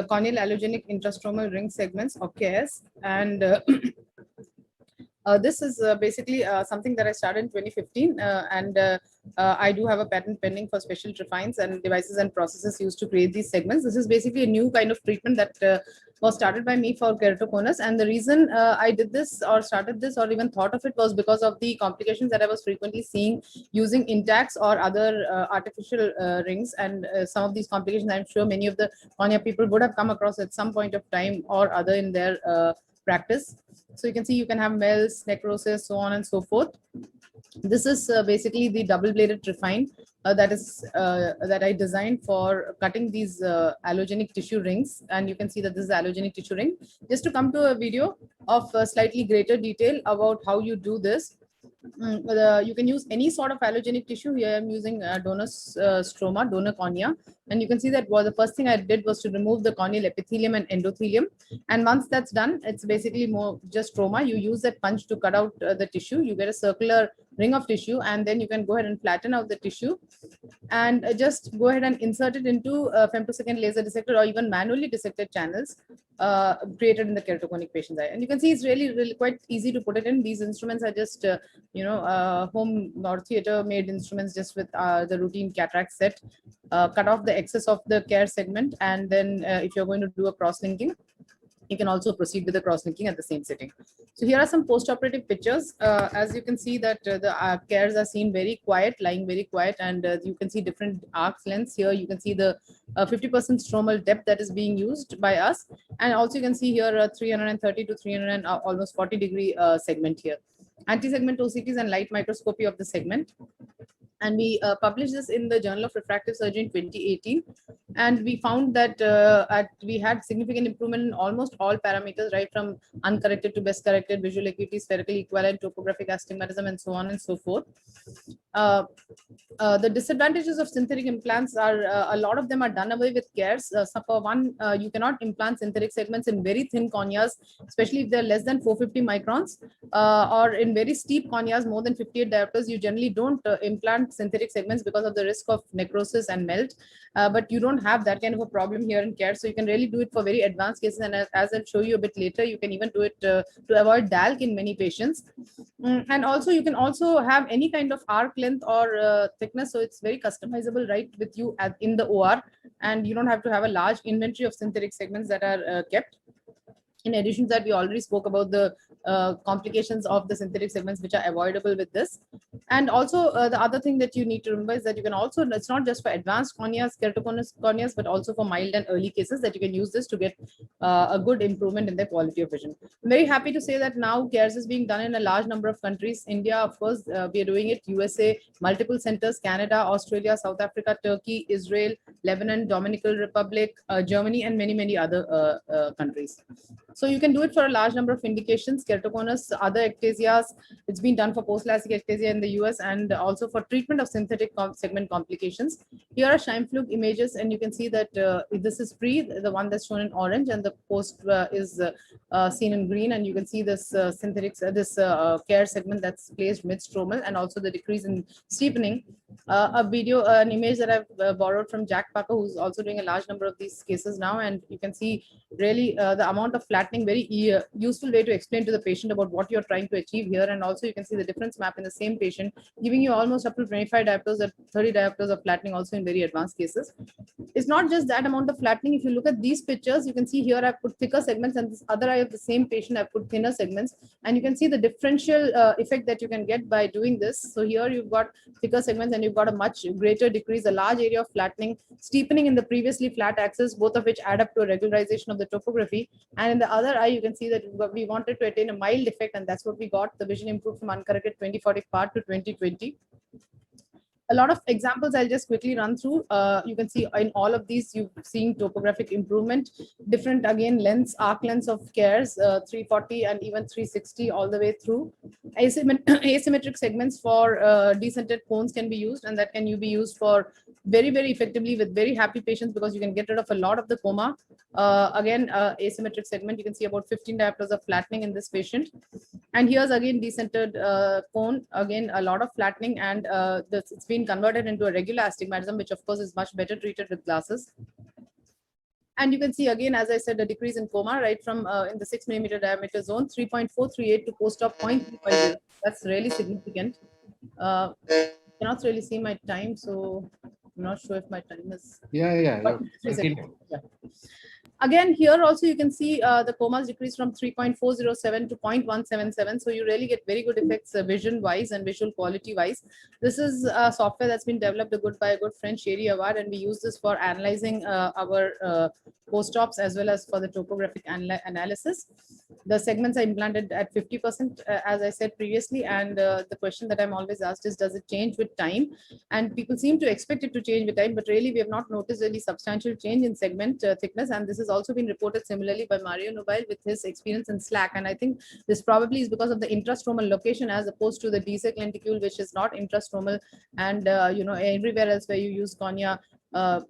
corneal allogenic intrastromal ring segments or CARES. And this is basically something that I started in 2015, and I do have a patent pending for special refines and devices and processes used to create these segments. This is basically a new kind of treatment that was started by me for keratoconus, and the reason I did this or started this or even thought of it was because of the complications that I was frequently seeing using Intacs or other artificial rings, and some of these complications I'm sure many of the cornea people would have come across at some point of time or other in their practice. So you can see you can have MELS, necrosis, so on and so forth. This is basically the double-bladed refine that I designed for cutting these allogenic tissue rings, and you can see that this is allogenic tissue ring. Just to come to a video of slightly greater detail about how you do this. You can use any sort of allogenic tissue. Here I'm using donor stroma, donor cornea, and you can see that the first thing I did was to remove the corneal epithelium and endothelium. And once that's done, it's basically more just stroma. You use that punch to cut out the tissue. You get a circular ring of tissue, and then you can go ahead and flatten out the tissue and just go ahead and insert it into femtosecond laser dissected or even manually dissected channels created in the keratoconic patient's eye. And you can see it's really quite easy to put it in. These instruments are just home or theater made instruments just with the routine cataract set. Cut off the excess of the care segment, and then if you're going to do a cross-linking, you can also proceed with the cross-linking at the same setting. So here are some post-operative pictures. As you can see that the CARES are seen very quiet, lying very quiet, and you can see different arcs lengths. Here you can see the 50% stromal depth that is being used by us. And also you can see here a 330 to 300 and almost 40 degree segment here. Anti-segment OCTs and light microscopy of the segment. And we published this in the Journal of Refractive Surgery in 2018. And we found that we had significant improvement in almost all parameters, right from uncorrected to best corrected, visual acuity, spherical equivalent, topographic astigmatism, and so on and so forth. The disadvantages of synthetic implants are a lot of them are done away with CARES. So for one, you cannot implant synthetic segments in very thin corneas, especially if they're less than 450 microns, or in very steep corneas, more than 58 diopters. You generally don't implant synthetic segments because of the risk of necrosis and melt. But you don't have that kind of a problem here in CARES, so you can really do it for very advanced cases. And as I'll show you a bit later, you can even do it to avoid DALC in many patients. And also you can also have any kind of arc length or thickness, so it's very customizable right with you in the OR, and you don't have to have a large inventory of synthetic segments that are kept. In addition to that, we already spoke about the complications of the synthetic segments which are avoidable with this. And also the other thing that you need to remember is that you can also, it's not just for advanced corneas, keratoconus corneas, but also for mild and early cases that you can use this to get a good improvement in their quality of vision. I'm very happy to say that now CARES is being done in a large number of countries. India, of course, we are doing it, USA, multiple centers, Canada, Australia, South Africa, Turkey, Israel, Lebanon, Dominican Republic, Germany, and many other countries. So you can do it for a large number of indications, keratoconus, other ectasias. It's been done for post-LASIK ectasia in the US and also for treatment of synthetic segment complications. Here are Scheimpflug images, and you can see that this is pre, the one that's shown in orange, and the post is seen in green. And you can see this synthetic, care segment that's placed mid-stromal, and also the decrease in steepening. An image that I've borrowed from Jack Parker, who's also doing a large number of these cases now, and you can see really the amount of flattening, very useful way to explain to the patient about what you're trying to achieve here. And also you can see the difference map in the same patient, giving you almost up to 25 diopters or 30 diopters of flattening also in very advanced cases. It's not just that amount of flattening. If you look at these pictures, you can see here I've put thicker segments, and this other eye of the same patient I've put thinner segments, and you can see the differential effect that you can get by doing this. So here you've got thicker segments, and you've got a much greater decrease, a large area of flattening, steepening in the previously flat axis, both of which add up to a regularization of the topography. And in the other eye, you can see that we wanted to attain a mild effect, and that's what we got. The vision improved from uncorrected 20/40 part to 20/20. A lot of examples I'll just quickly run through. You can see in all of these, you've seen topographic improvement, different again lengths, arc lengths of CARES, 340 and even 360 all the way through. Asymmetric segments for decentered cones can be used, and that can be used for very effectively with very happy patients, because you can get rid of a lot of the coma. Again, asymmetric segment, you can see about 15 diopters of flattening in this patient. And here's again decentered cone, again a lot of flattening, and it's been converted into a regular astigmatism, which of course is much better treated with glasses. And you can see again, as I said, a decrease in coma right from in the 6 millimeter diameter zone, 3.438 to post-op 0.350. That's really significant. Cannot really see my time, so I'm not sure if my time is. Yeah. Yeah. Again, here also you can see the comas decrease from 3.407 to 0.177. So you really get very good effects vision wise and visual quality wise. This is a software that's been developed by a good friend, Sherry Awad, and we use this for analyzing our post-ops as well as for the topographic analysis. The segments are implanted at 50%, as I said previously. And the question that I'm always asked is, does it change with time? And people seem to expect it to change with time, but really we have not noticed any substantial change in segment thickness. And this has also been reported similarly by Mario Nobile with his experience in SLAC. And I think this probably is because of the intrastromal location as opposed to the DSEC lenticule, which is not intrastromal. And everywhere else where you use cornea,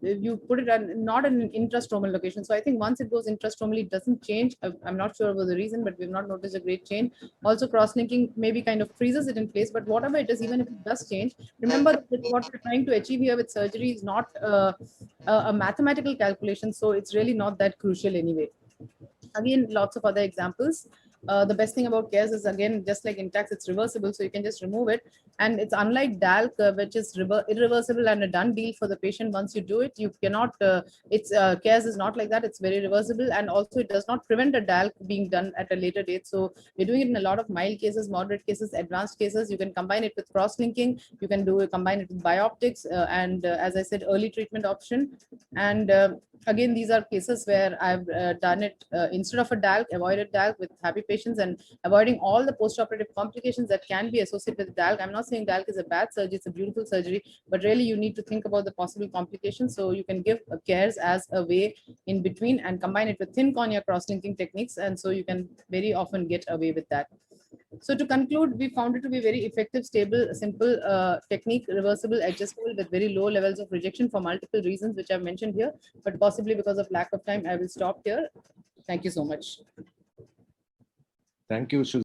you put it not in an intrastromal location. So I think once it goes intrastromally, it doesn't change. I'm not sure about the reason, but we've not noticed a great change. Also, cross-linking maybe kind of freezes it in place, but whatever it is, even if it does change, remember that what we're trying to achieve here with surgery is not a mathematical calculation. So it's really not that crucial anyway. Again, lots of other examples. The best thing about CARES is, again, just like Intacs, it's reversible, so you can just remove it. And it's unlike DALC, which is irreversible and a done deal for the patient. Once you do it, you cannot, CARES is not like that. It's very reversible. And also it does not prevent a DALC being done at a later date. So we're doing it in a lot of mild cases, moderate cases, advanced cases. You can combine it with cross-linking. You can combine it with bioptics. And as I said, early treatment option. And again, these are cases where I've done it instead of a DALC, avoided DALC with happy patients and avoiding all the post-operative complications that can be associated with DALC. I'm not saying DALC is a bad surgery, it's a beautiful surgery, but really you need to think about the possible complications. So you can give CARES as a way in between and combine it with thin cornea cross-linking techniques. And so you can very often get away with that. So to conclude, we found it to be very effective, stable, simple technique, reversible, adjustable with very low levels of rejection for multiple reasons, which I've mentioned here, but possibly because of lack of time, I will stop here. Thank you so much. Thank you, Susan.